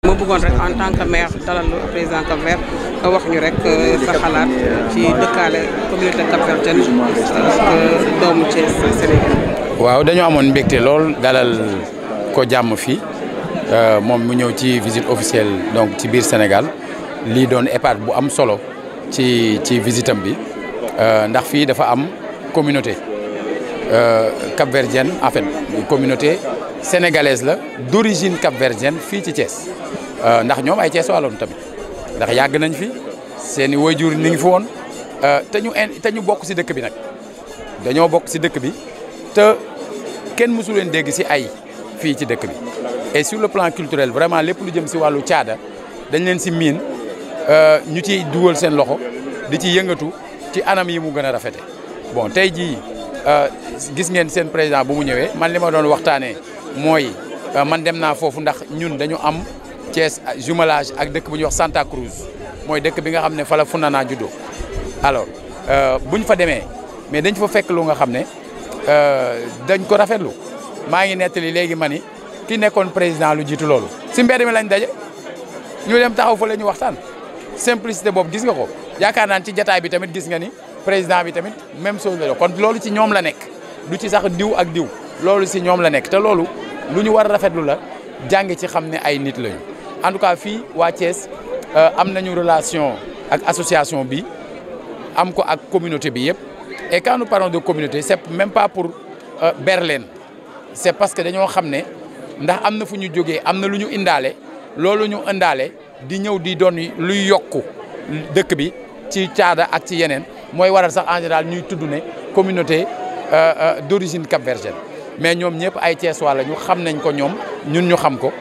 ma bëggoon rek en tant que maire dalal président Cap-Vert nga wax ñu rek sa xalaat ci dëkkaale communauté cap-verdienne ak doomu Thiès Sénégal. waaw dañoo amoon mbégte lool dalal ko jàmm fii moom mu ñëw ci visite officielle donc ci biir Sénégal lii doon étape bu am solo ci visitam bi ndax fii dafa am communauté cap-verdienne en fait communauté sénégalaise la d'origine cap-verdienne fii ci Thiès ndax ñoom ay Thiès wàlloon tamit ndax yàgg nañ fi seeni waajur ni ngi fi woon te ñu bokk si dëkk bi nag dañoo bokk si dëkk bi te kenn mësu leen dégg si ay fii ci dëkk bi et sur le plan culturel vraiment lépp lu jëm si wàllu caada dañ leen si miin ñu ciy dugal seen loxo di ci yëngatu ci anam yi mu gën a rafete bon tey jii gis ngeen seen président bu mu ñëwee man li ma doon waxtaanee mooy man dem naa foofu ndax ñun dañu am Thiès jumelage ak dëkk bu ñuy wax Santa Cruz mooy dëkk bi nga xam ne fa la Founana juddoo alors buñ fa demee mais dañ fa fekk lu nga xam ne dañ ko rafetlu maa ngi nettali léegi ma ni ki nekkoon président lu jiitu loolu si mbedd mi lañ daje ñu dem taxaw fa la ñu waxtaan simplicité boobu gis nga ko yaakaar naan ci jataay bi tamit gis nga ni président bi tamit même chose la kon loolu ci ñoom la nekk du ci sax diw ak diw loolu si ñoom la nekk te loolu lu ñu war a rafetlu la jàng ci xam ne ay nit lañu en tout cas fii waa Thiès am nañu relation ak association bi am ko ak communauté bi yëpp et quand nous parlons de communauté c'est même pas pour Berlin c'est parce que dañoo xam ne ndax am na fu ñu jógee am na lu ñu indaale loolu ñu indaale di ñëw di doon luy yokku dëkk bi ci caada ak ci yeneen mooy waral sax en général ñuy tudd ne communauté d'origine cap-verdienne mais ñoom ñëpp ay Thiès wala ñu xam nañ ko ñoom ñun ñu xam ko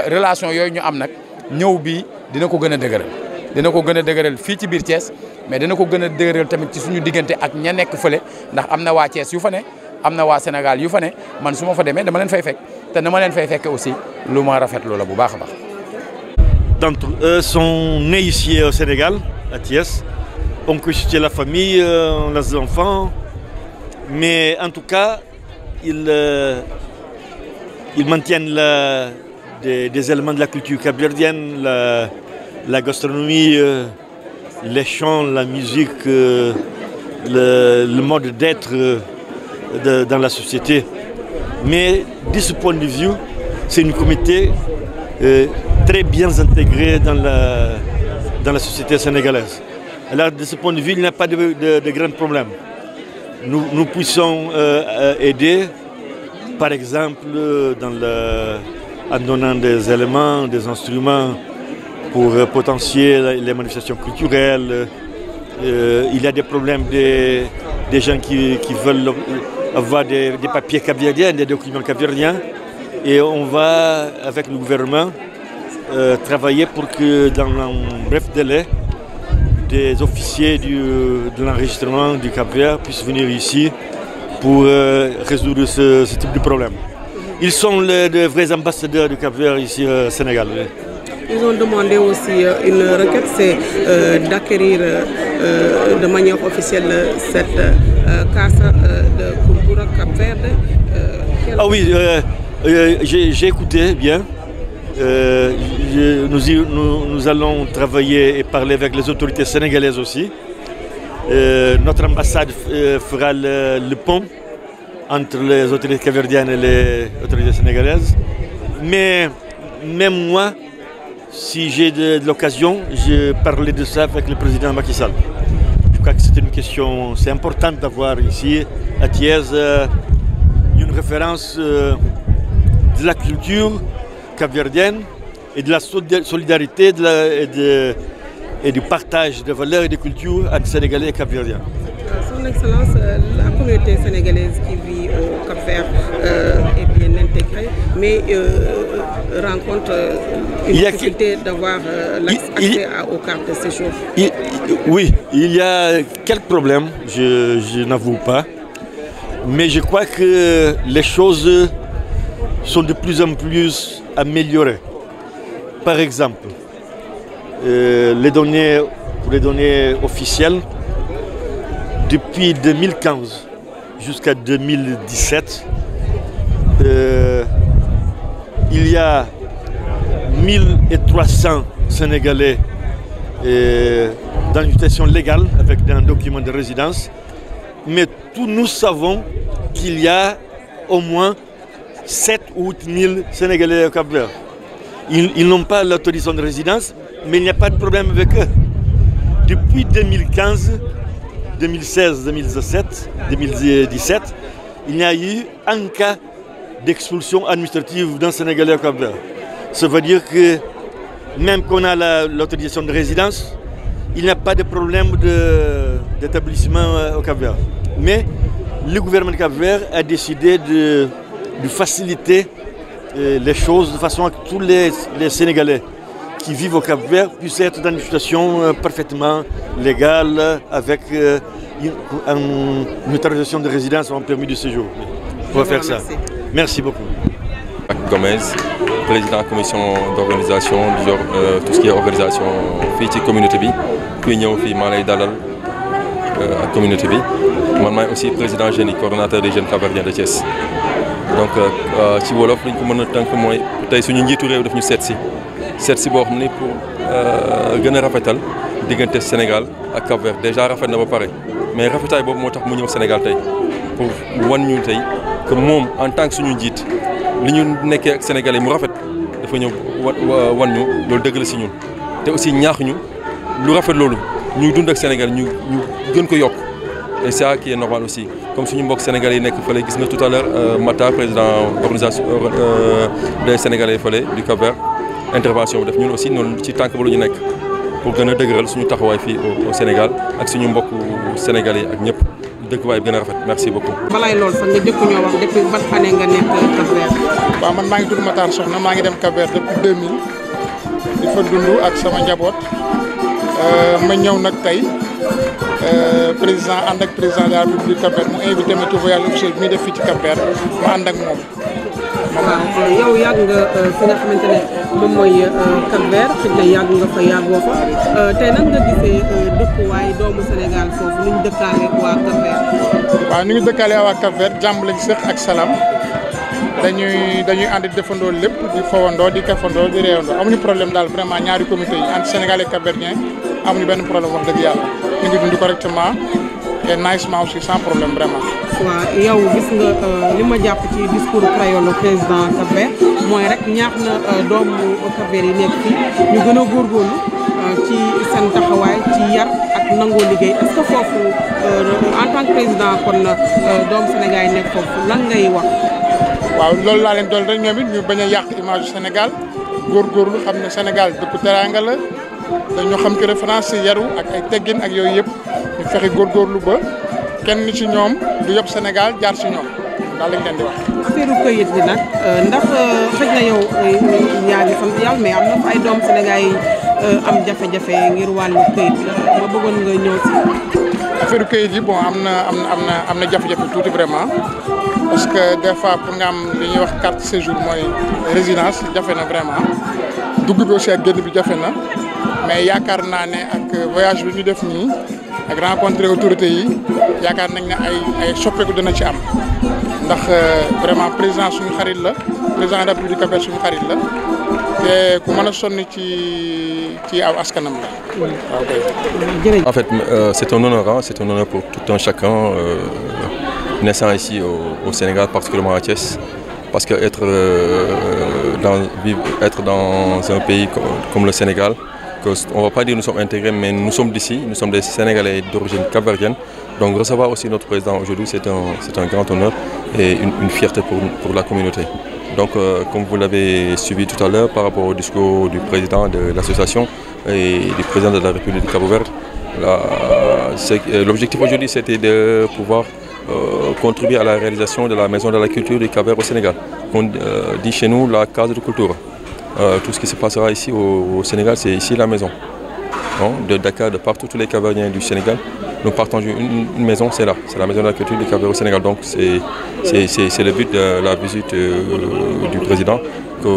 relation yooyu ñu am nag ñëw bi dina ko gën a dëgëral dina ko gën a dëgëral fii ci biir Thiès mais dina ko gën a dëgëral tamit ci suñu diggante ak ña nekk fële ndax am na waa Thiès yu fa ne am na waa Sénégal yu fa ne man su ma fa demee dama leen fay fekk te dama leen fay fekk aussi lu ma rafetlu la bu baax a baax. D'entre eux sont nés ici au Sénégal, à Thiès, ont constitué la famille, les enfants, mais en tout cas, ils maintiennent des éléments de la culture capverdienne, la gastronomie, les chants, la musique, le mode d'être dans la société. Mais de ce point de vue, c'est une communauté très bien intégrée dans la société sénégalaise. Alors de ce point de vue, il n'y a pas de grands problèmes. Nous puissions aider, par exemple, en donnant des éléments, des instruments pour potentier les manifestations culturelles. Il y a des problèmes des gens qui veulent avoir des papiers capverdiens, des documents capverdiens. Et on va, avec le gouvernement, travailler pour que dans un bref délai, des officiers de l'enregistrement du Cap-Vert puissent venir ici pour résoudre ce type de problème. Ils sont les vrais ambassadeurs du Cap-Vert ici au Sénégal. Ils ont demandé aussi une requête, c'est d'acquérir de manière officielle cette casa de culture Cap-Vert. Ah oui, j'ai écouté bien. Nous allons travailler et parler avec les autorités sénégalaises aussi. Notre ambassade fera le pont entre les autorités capverdiennes et les autorités sénégalaises. Mais même moi, si j'ai de l'occasion, je parlais de ça avec le président Macky Sall. Je crois que c'est une question, c'est important d'avoir ici à Thiès une référence de la culture capverdienne et de la solidarité et du partage de valeurs et de cultures entre Sénégalais et Capverdiens. Son Excellence, la communauté sénégalaise qui vit au Cap-Vert est bien intégrée, mais rencontre une difficulté d'avoir l'accès aux cartes de séjour. Oui, il y a quelques problèmes, je n'avoue pas, mais je crois que les choses sont de plus en plus améliorées. Par exemple, les données officielles, depuis 2015 jusqu'à 2017, il y a 1300 Sénégalais dans une situation légale avec un document de résidence. Mais tous nous savons qu'il y a au moins 7 ou 8 000 Sénégalais au Cap-Vert. Ils n'ont pas l'autorisation de résidence, mais il n'y a pas de problème avec eux. Depuis 2015, 2016, 2017, 2017, il y a eu un cas d'expulsion administrative d'un Sénégalais au Cap-Vert. Ça veut dire que même qu'on a l'autorisation de résidence, il n'y a pas de problème d'établissement au Cap-Vert. Mais le gouvernement du Cap-Vert a décidé de faciliter les choses de façon à que tous les Sénégalais qui vivent au Cap-Vert puissent être dans une situation parfaitement légale avec une autorisation de résidence ou un permis de séjour. On va faire ça. Merci beaucoup. Gomez, président de la commission d'organisation, tout ce qui est organisation fii ci communauté bi kuy ñëw fii maa lay dalal ak communauté bi man maay aussi président jeunes yi coordonnateur des jeunes capverdiens de Thiès. donc ci wolof li ñu ko mën a tënk mooy tey suñu njiitu réew daf ñu seet si boo xam ni pour gën a rafetal diggante Sénégal ak Cap-Vert déjà rafet na ba pare mais rafetaay boobu moo tax mu ñëw Sénégal tey pour wan ñu tey que moom en tant que suñu njiit li ñu nekkee ak Sénégalais mu rafet dafa ñëw wan ñu loolu dëgg la si ñun te aussi ñaax ñu lu rafet loolu ñuy dund ak Sénégal ñu gën ko yokk et ça qui est normal aussi comme suñu mbokk Sénégalais yi nekk fële gis nga tout à l'heure Mata président organisation des Sénégalais fële du Cap-Vert intervention bi def ñun aussi noonu ci tànk ba lu ñu nekk pour gën a dëgëral suñu taxawaay fii au Sénégal ak suñu mbokku Sénégalais ak ñëpp dëkkuwaay bi gën a rafet merci beaucoup. balay loolu sax nga jëkk ñoo wax depuis ban année nga nekk Cap-Vert. waaw man maa ngi tudd Matar Soxna maa ngi dem Cap-Vert depuis 2000 di fa dund ak sama njaboot ma ñëw nag tey président ànd ak président de la République Cap-Vert mu invité ma ci voyage officiel bi muy def fii ci Cap-Vert ma ànd ak moom. waaw yow yàgg nga fi nga xamante ne moom mooy Cap-Vert xëy na yàgg nga fa yàggoo fa tey nan nga gisee dëkkuwaay doomu Sénégal foofu ni ñu dëkkaale waa Cap-Vert. waaw ni ñu dëkkaale waa Cap-Vert jàmm lañ seq ak salaam dañuy ànd di defandoo lépp di fowandoo di kafandoo di réewandoo amuñu problème daal vraiment ñaari communauté yi entre Sénégal et Cap-Verdien amuñu benn problème wax dëgg yàlla ñu ngi dund correctement et nicement aussi sans problème vraiment. waaw yow gis nga li ma jàpp ci discours créole président Cap-Vert mooy rek ñaax na doomu Cap-Vert yi nekk fii ñu gën a góorgóorlu ci seen taxawaay ci yar ak nangoo liggéey est-ce que foofu en tant que président kon doomu Sénégal yi nekk foofu lan ngay wax. waaw loolu laa leen doon rek ñoom it ñu bañ a yàq image Sénégal góorgóorlu xam ne Sénégal dëkku teraanga la dañoo xam ci référence yaru ak ay teggin ak yooyu yëpp ñu fexe góorgóorlu ba kenn ci ñoom du yóbbu Sénégal jaar ci ñoom daal lañ leen di wax. affaire këyit bi nag ndax xëy na yow yaa ngi sant yàlla mais am na fa ay doomu Sénégal yi am jafe-jafe ngir wàllu këyit ma bëggoon nga ñëw ci. affaire këyit yi bon am na jafe-jafe tuuti vraiment. parce que des fois pour nga am li ñuy wax carte séjour mooy résidence jafe na vraiment dugg bi aussi ak génn bi jafe na mais yaakaar naa ne ak voyage bi ñu def nii ak rencontrer autorités yi yaakaar nañ ne ay soppeeku dina ci am ndax vraiment président suñu xarit la président de la République Cap-Vert suñu xarit la te ku mën a sonn ci aw askanam la. En fait c'est un honneur pour tout un chacun. Naissant ici au Sénégal, particulièrement à Thiès, parce que être dans un pays comme le Sénégal, on ne va pas dire que nous sommes intégrés, mais nous sommes d'ici, nous sommes des Sénégalais d'origine capverdienne. Donc recevoir aussi notre président aujourd'hui, c'est un grand honneur et une fierté pour la communauté. Donc comme vous l'avez suivi tout à l'heure par rapport au discours du président de l'association et du président de la République du Cap-Vert, l'objectif aujourd'hui c'était de pouvoir contribuer à la réalisation de la maison de la culture du Cap-Vert au Sénégal. On dit chez nous la case de culture. Tout ce qui se passera ici au Sénégal, c'est ici la maison. De Dakar, de partout, tous les Cap-Verdiens du Sénégal, nous partageons une maison, c'est là. C'est la maison de la culture du Cap-Vert au Sénégal. Donc c'est le but de la visite du président que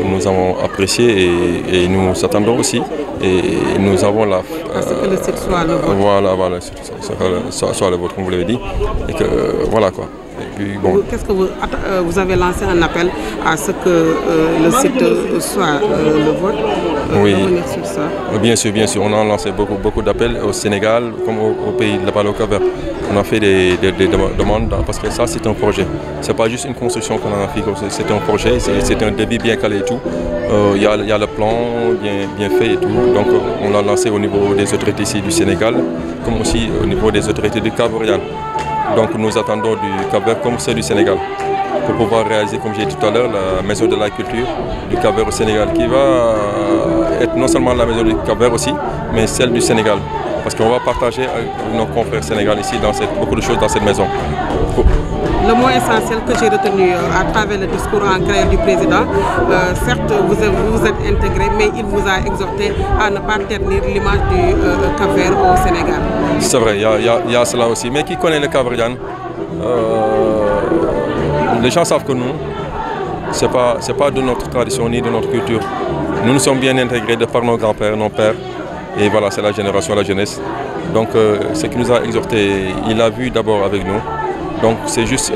nous avons apprécié et nous attendons aussi. Et nous avons la... Parce que le site soit le vôtre. Voilà, soit le vôtre, comme vous l'avez dit. Et que voilà quoi. puis, bon. Qu'est-ce que vous avez lancé un appel à ce que le site soit le vôtre? Oui. Revenir sur ça. Bien sûr. On a lancé beaucoup d'appels au Sénégal comme au pays de la Cap-Vert. On a fait des demandes parce que ça, c'est un projet. Ce n'est pas juste une construction qu'on a fait, c'est un projet, c'est un débit bien calé et tout. Il y a le plan bien fait et tout. Donc, on l'a lancé au niveau des autorités ici du Sénégal, comme aussi au niveau des autorités du Cap-Verdien. Donc, nous attendons du Cap-Vert comme celle du Sénégal, pour pouvoir réaliser, comme j'ai dit tout à l'heure, la maison de la culture du Cap-Vert au Sénégal, qui va être non seulement la maison du Cap-Vert aussi, mais celle du Sénégal. Parce qu'on va partager avec nos confrères sénégalais ici beaucoup de choses dans cette maison. Le mot essentiel que j'ai retenu à travers le discours en créole du président, certes vous vous êtes intégré, mais il vous a exhorté à ne pas ternir l'image du Cap-Vert au Sénégal. C'est vrai, il y a cela aussi. Mais qui connaît le Cap-Verdien, les gens savent que nous, ce n'est pas de notre tradition ni de notre culture. Nous nous sommes bien intégrés de par nos grands-pères, nos pères. Et voilà, c'est la génération, la jeunesse. Donc, ce qui nous a exhorté, il l'a vu d'abord avec nous. Donc, c'est juste,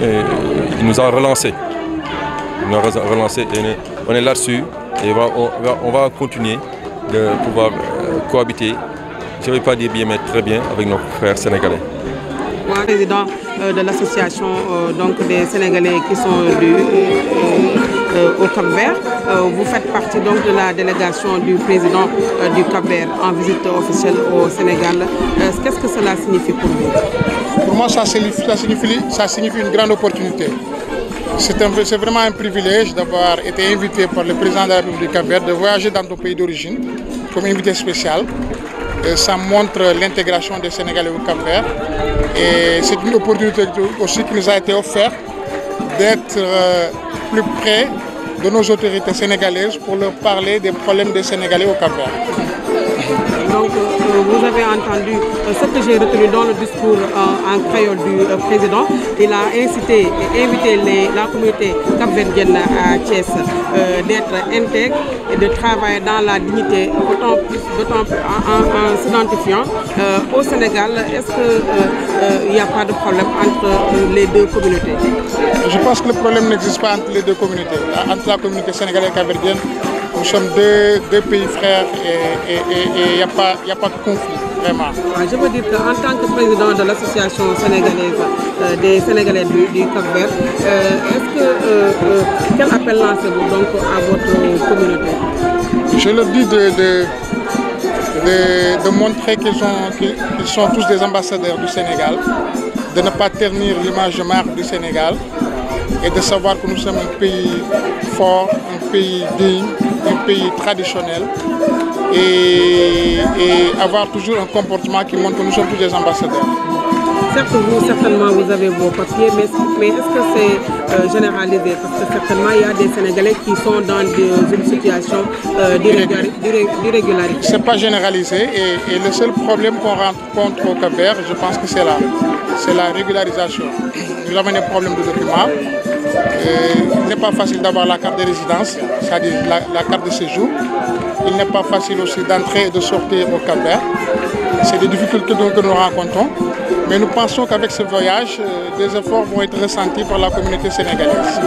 il nous a relancé. Il nous a relancé et on est là-dessus. Et on va continuer de pouvoir cohabiter, je ne vais pas dire bien, mais très bien, avec nos frères sénégalais. Moi, président de l'association des Sénégalais qui sont au Cap-Vert. Vous faites partie donc de la délégation du président du Cap-Vert en visite officielle au Sénégal. Qu'est-ce que cela signifie pour vous? Pour moi, ça signifie une grande opportunité. C'est vraiment un privilège d'avoir été invité par le président de la République du Cap-Vert de voyager dans ton pays d'origine comme invité spécial. Ça montre l'intégration des Sénégalais au Cap-Vert et c'est une opportunité aussi qui nous a été offerte d'être plus près de nos autorités sénégalaises pour leur parler des problèmes des Sénégalais au Cap-Vert. Donc vous avez entendu ce que j'ai retenu dans le discours en créole du président. Il a incité et invité la communauté cap-verdienne à Thiès d'être intègre et de travailler dans la dignité, d'autant plus en s'identifiant au Sénégal. Est-ce qu'il n'y a pas de problème entre les deux communautés? Je pense que le problème n'existe pas entre les deux communautés. Entre la communauté sénégalaise et cap-verdienne, nous sommes deux pays frères et il n'y a pas de conflit, vraiment. Je veux dire qu'en tant que président de l'association sénégalaise des Sénégalais du Cap-Vert, quel appel lancez-vous donc à votre communauté? Je leur dis de montrer qu'ils sont tous des ambassadeurs du Sénégal, de ne pas ternir l'image de marque du Sénégal et de savoir que nous sommes un pays fort, un pays digne, un pays traditionnel et avoir toujours un comportement qui montre que nous sommes tous des ambassadeurs. Certes, certainement, vous avez vos papiers, mais est-ce que c'est généralisé? Parce que certainement, il y a des Sénégalais qui sont dans une situation d'irrégularité. Ce n'est pas généralisé et le seul problème qu'on rencontre au Cap-Vert, je pense que c'est la régularisation. Nous avons des problèmes de documents. Il n'est pas facile d'avoir la carte de résidence, c'est-à-dire la carte de séjour. Il n'est pas facile aussi d'entrer et de sortir au Cap-Vert. C'est des difficultés que nous rencontrons. Mais nous pensons qu'avec ce voyage, des efforts vont être ressentis par la communauté sénégalaise.